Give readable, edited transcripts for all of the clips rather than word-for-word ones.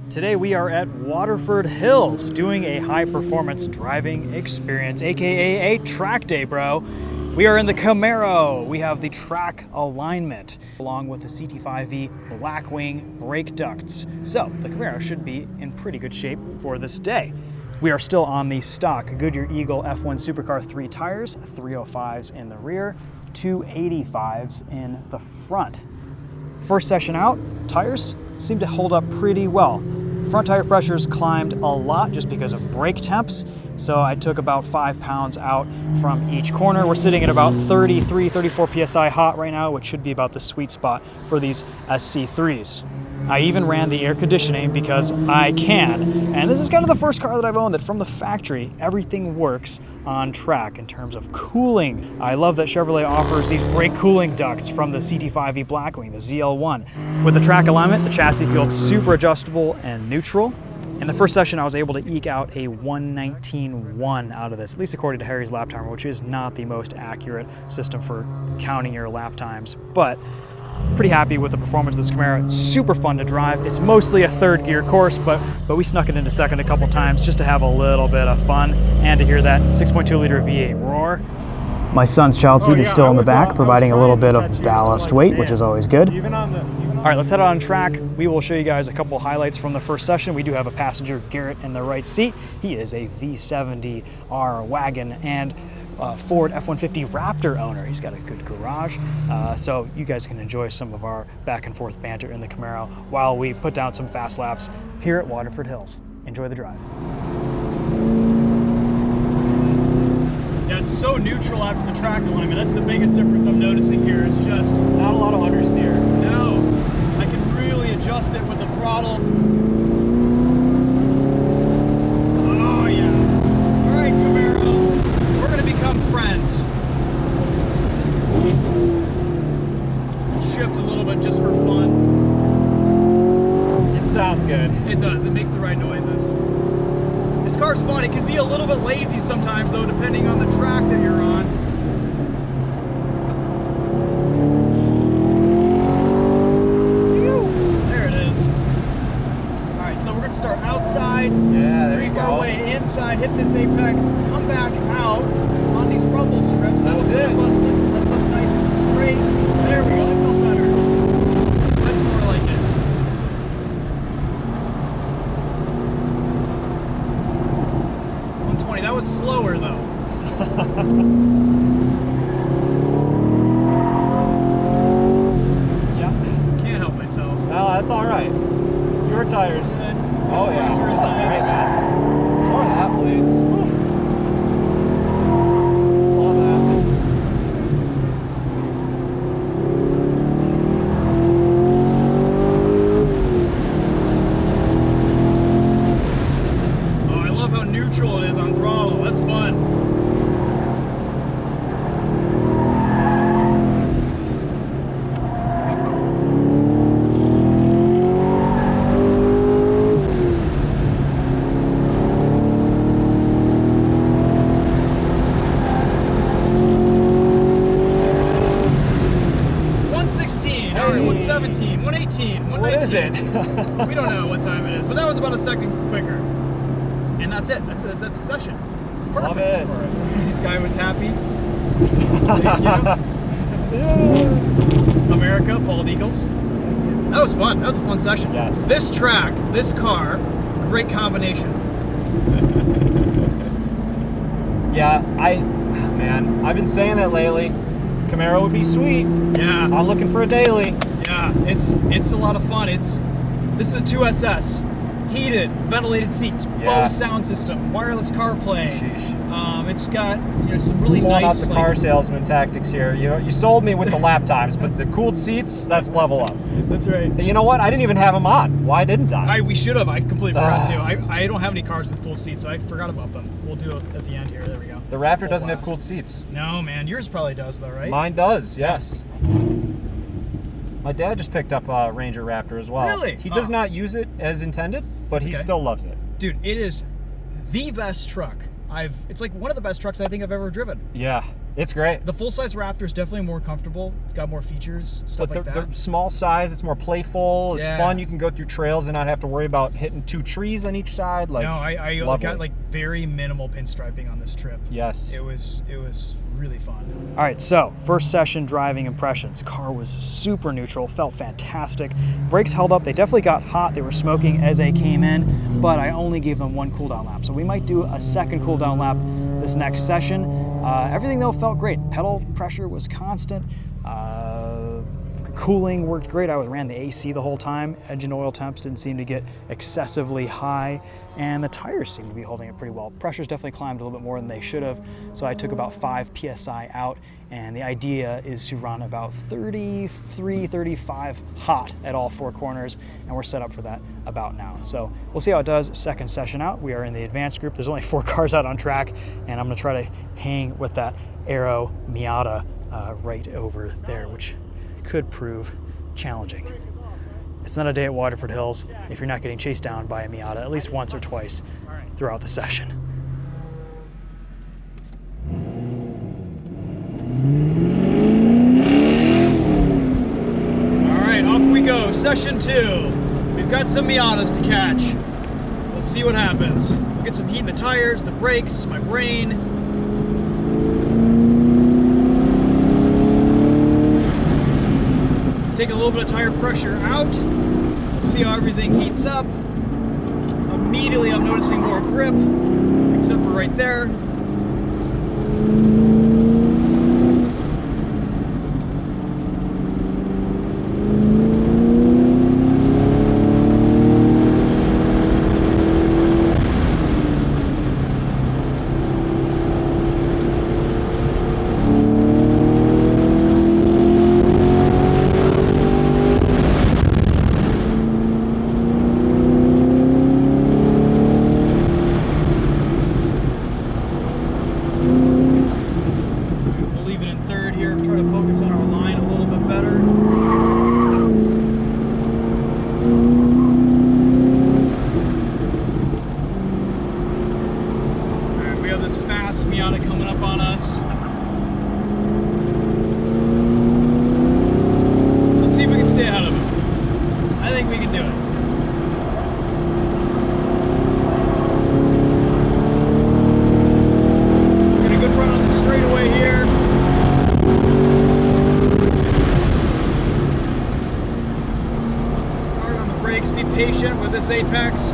Today we are at Waterford Hills doing a high performance driving experience, aka a track day, bro. We are in the Camaro. We have the track alignment along with the CT5V Blackwing brake ducts. So the Camaro should be in pretty good shape for this day. We are still on the stock Goodyear Eagle F1 Supercar 3 tires, 305s in the rear, 285s in the front. First session out, tires seem to hold up pretty well. Front tire pressures climbed a lot just because of brake temps, so I took about 5 pounds out from each corner. We're sitting at about 33, 34 PSI hot right now, which should be about the sweet spot for these SC3s. I even ran the air conditioning because I can, and this is kind of the first car that I've owned that from the factory, everything works on track in terms of cooling. I love that Chevrolet offers these brake cooling ducts from the CT5V Blackwing, the ZL1. With the track alignment, the chassis feels super adjustable and neutral. In the first session, I was able to eke out a 119.1 out of this, at least according to Harry's lap timer, which is not the most accurate system for counting your lap times, but pretty happy with the performance of this Camaro. It's super fun to drive. It's mostly a third gear course, but we snuck it into second a couple times just to have a little bit of fun and to hear that 6.2 liter V8 roar. My son's child seat is still in the back, providing a little bit of ballast weight, which is always good. All right, let's head on track. We will show you guys a couple highlights from the first session. We do have a passenger, Garrett, in the right seat. He is a V70R wagon and Ford F-150 Raptor owner. He's got a good garage, so you guys can enjoy some of our back and forth banter in the Camaro while we put down some fast laps here at Waterford Hills. Enjoy the drive. Yeah, it's so neutral after the track alignment. That's the biggest difference I'm noticing here. It's just not a lot of understeer. No, I can really adjust it with the throttle. Oh yeah. All right, Camaro, we're gonna become friends. Shift a little bit just for fun. It sounds good. It does. It makes the right noises. This car's fun. It can be a little bit lazy sometimes, though, depending on the track that you're on. There it is. All right, so we're going to start outside, creep our way inside, hit this apex, come back out on these rumble strips. That'll start busting. Let's look nice for the straight. There we go. That felt better. That's more like it. That was slower though. Yep. Can't help myself. No, that's all right. Your tires. Oh yeah. Sure is nice. Hey, man. More of that, please. Love that. Oh, I love how neutral it is on throttle. That's fun. All right, 117, 118, 119. What is it? We don't know what time it is, but that was about a second quicker. And that's it. That's a session. Perfect. Love it. This guy was happy. Thank you. America, bald eagles. That was fun. That was a fun session. Yes. This track, this car, great combination. Yeah, man, I've been saying that lately. Camaro would be sweet. Yeah. I'm looking for a daily. Yeah, it's a lot of fun. This is a 2SS. Heated, ventilated seats, Bose sound system, wireless CarPlay. Sheesh. It's got some really Pulling nice. out the car salesman tactics here. You sold me with the lap times, but the cooled seats, that's level up. That's right. And you know what? I didn't even have them on. Why didn't I? We should have. I completely forgot to. I don't have any cars with cooled seats. I forgot about them. We'll do it at the end here. There we go. The Raptor doesn't have cooled seats. No, man. Yours probably does, though, right? Mine does. Yes. My dad just picked up a Ranger Raptor as well. Really? He does not use it as intended, but he still loves it. Dude, it is the best truck. It's like one of the best trucks I think I've ever driven. Yeah. It's great. The full-size Raptor is definitely more comfortable. It's got more features, stuff But like that. the small size, it's more playful. It's fun. You can go through trails and not have to worry about hitting 2 trees on each side. Like, no, I got like very minimal pinstriping on this trip. Yes. It was really fun. All right, so first session driving impressions. Car was super neutral, felt fantastic. Brakes held up. They definitely got hot. They were smoking as I came in, but I only gave them 1 cool down lap. So we might do a second cool down lap this next session. Everything though felt great. Pedal pressure was constant. Cooling worked great. I ran the AC the whole time. Engine oil temps didn't seem to get excessively high, and the tires seemed to be holding it pretty well. Pressure's definitely climbed a little bit more than they should have, so I took about 5 PSI out, and the idea is to run about 33, 35 hot at all 4 corners, and we're set up for that about now. So we'll see how it does. Second session out. We are in the advanced group. There's only 4 cars out on track, and I'm gonna try to hang with that Aero Miata right over there, which could prove challenging. It's not a day at Waterford Hills if you're not getting chased down by a Miata at least once or twice throughout the session. All right, off we go. Session 2. We've got some Miatas to catch. We'll see what happens. We'll get some heat in the tires, the brakes, my brain. Taking a little bit of tire pressure out, see how everything heats up. Immediately I'm noticing more grip, except for right there. Apex.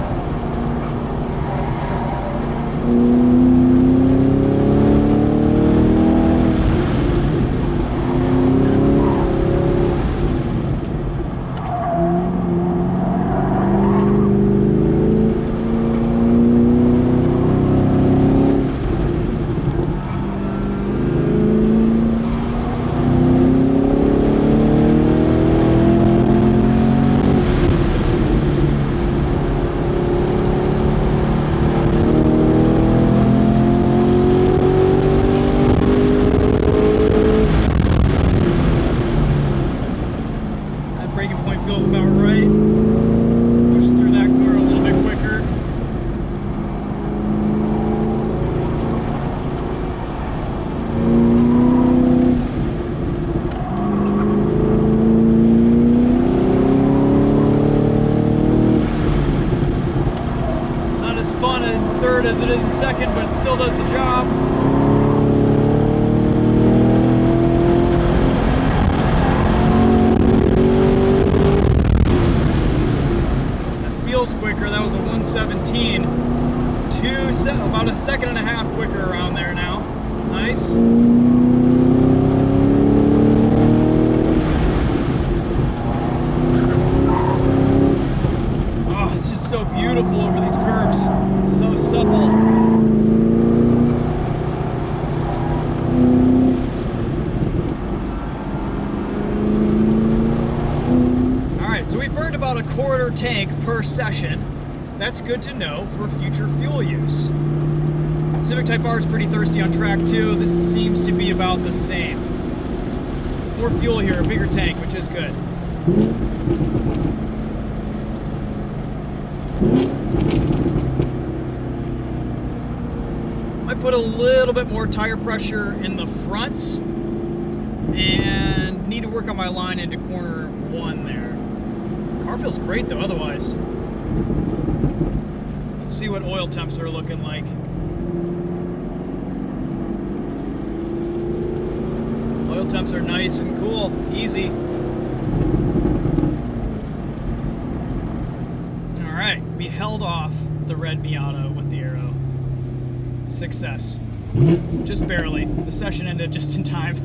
As it is in second, but it still does the job. That feels quicker. That was a 117. About a second and a half quicker around there now. Nice. Oh, it's just so beautiful over these curves. So supple. Alright, so we've burned about a quarter tank per session. That's good to know for future fuel use. Civic Type R is pretty thirsty on track too. This seems to be about the same. More fuel here, a bigger tank, which is good. My put a little bit more tire pressure in the front and need to work on my line into corner 1 there. Car feels great though otherwise. Let's see what oil temps are looking like. Oil temps are nice and cool, easy. All right, we held off the red Miata with the arrow. Success. Just barely. The session ended just in time.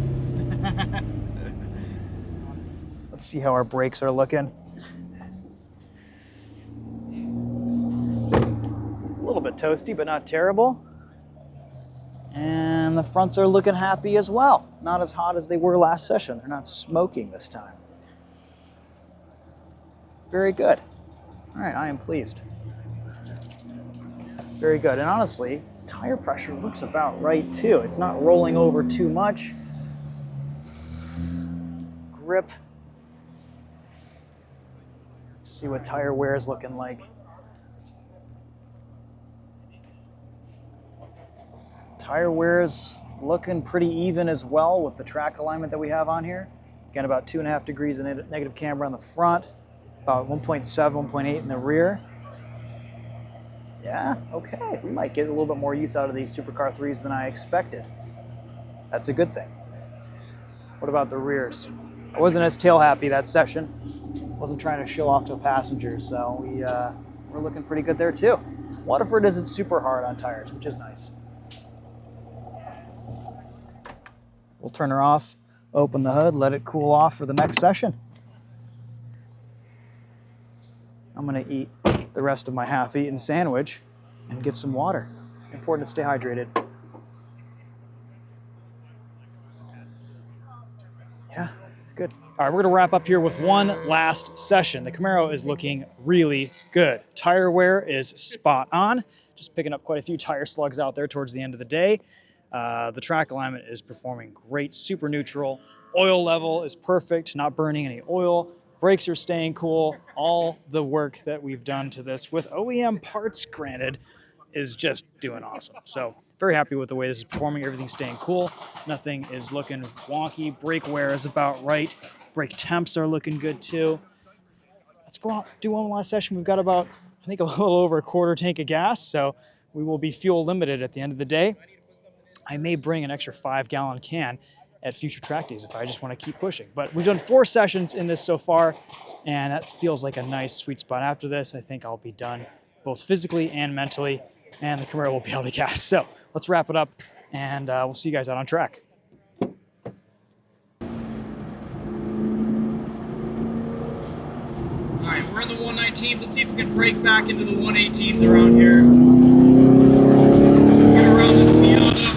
Let's see how our brakes are looking. A little bit toasty, but not terrible. And the fronts are looking happy as well. Not as hot as they were last session. They're not smoking this time. Very good. All right, I am pleased. Very good. And honestly, tire pressure looks about right too. It's not rolling over too much. Grip. Let's see what tire wear is looking like. Tire wear is looking pretty even as well with the track alignment that we have on here. Again, about 2.5 degrees of negative camber on the front, about 1.7, 1.8 in the rear. Yeah, okay. We might get a little bit more use out of these Supercar 3s than I expected. That's a good thing. What about the rears? I wasn't as tail happy that session. Wasn't trying to show off to a passenger, so we're looking pretty good there too. Waterford isn't super hard on tires, which is nice. We'll turn her off, open the hood, let it cool off for the next session. I'm gonna eat the rest of my half-eaten sandwich and get some water. Important to stay hydrated. Yeah, good. All right, we're gonna wrap up here with one last session. The Camaro is looking really good. Tire wear is spot on. Just picking up quite a few tire slugs out there towards the end of the day. The track alignment is performing great, super neutral. Oil level is perfect, not burning any oil. Brakes are staying cool. All the work that we've done to this with OEM parts, granted, is just doing awesome. So very happy with the way this is performing. Everything's staying cool. Nothing is looking wonky. Brake wear is about right. Brake temps are looking good too. Let's go out, do one last session. We've got about, I think, a little over a quarter tank of gas, so we will be fuel limited at the end of the day. I may bring an extra 5-gallon can at future track days if I just want to keep pushing. But we've done 4 sessions in this so far, and that feels like a nice sweet spot. After this, I think I'll be done both physically and mentally, and the Camaro will be able to gas. So let's wrap it up, and we'll see you guys out on track. All right, we're in the 119s. Let's see if we can break back into the 118s around here. Get around this Miata.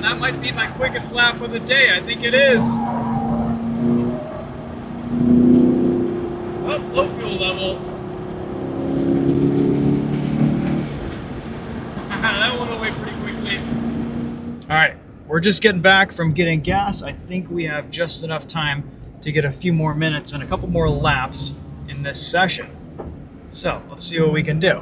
That might be my quickest lap of the day. I think it is. Oh, low fuel level. we're just getting back from getting gas. I think we have just enough time to get a few more minutes and a couple more laps in this session. So let's see what we can do.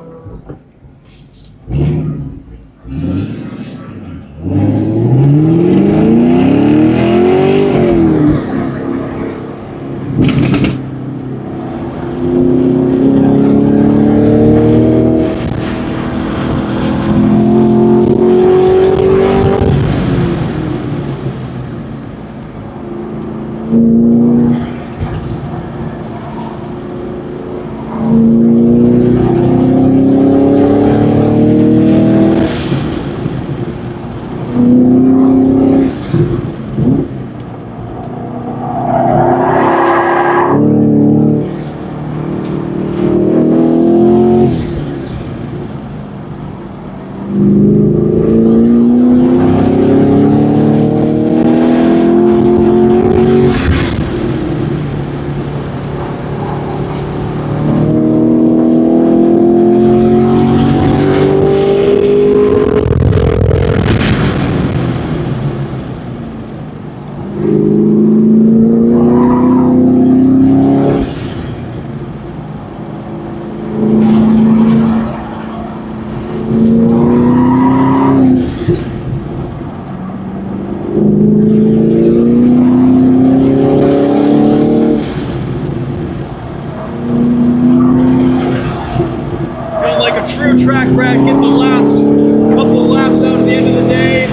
Track rat, get the last couple laps out at the end of the day.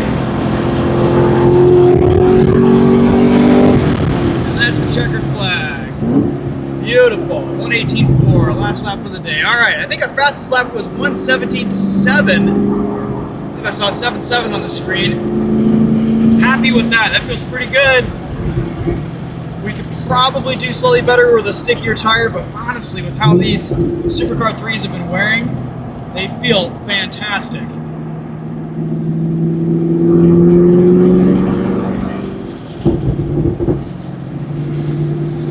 And that's the checkered flag. Beautiful. 118.4, last lap of the day. All right, I think our fastest lap was 117.7. I think I saw 7.7 on the screen. Happy with that. That feels pretty good. We could probably do slightly better with a stickier tire, but honestly, with how these Supercar 3s have been wearing, they feel fantastic.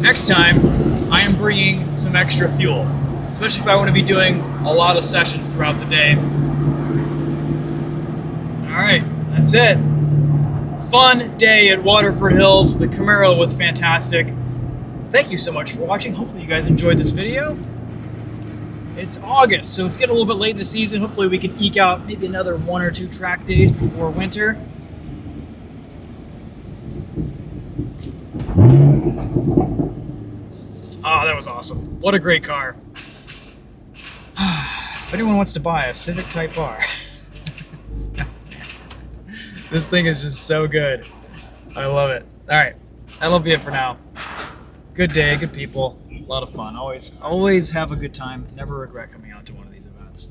Next time, I am bringing some extra fuel, especially if I want to be doing a lot of sessions throughout the day. All right, that's it. Fun day at Waterford Hills. The Camaro was fantastic. Thank you so much for watching. Hopefully you guys enjoyed this video. It's August, so it's getting a little bit late in the season. Hopefully we can eke out maybe another 1 or 2 track days before winter. Oh, that was awesome. What a great car. If anyone wants to buy a Civic Type R, this thing is just so good. I love it. All right, that'll be it for now. Good day, good people. A lot of fun. Always have a good time. Never regret coming out to one of these events.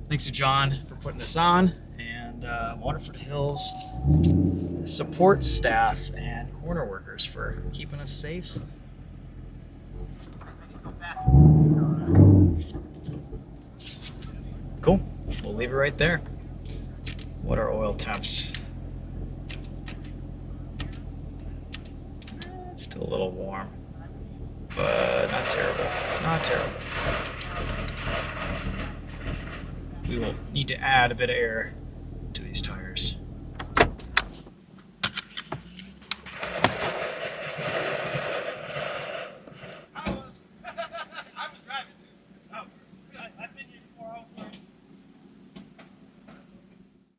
Thanks to John for putting this on, and Waterford Hills support staff and corner workers for keeping us safe. Cool. We'll leave it right there. What are oil temps? It's still a little warm, but not terrible. Not terrible. We will need to add a bit of air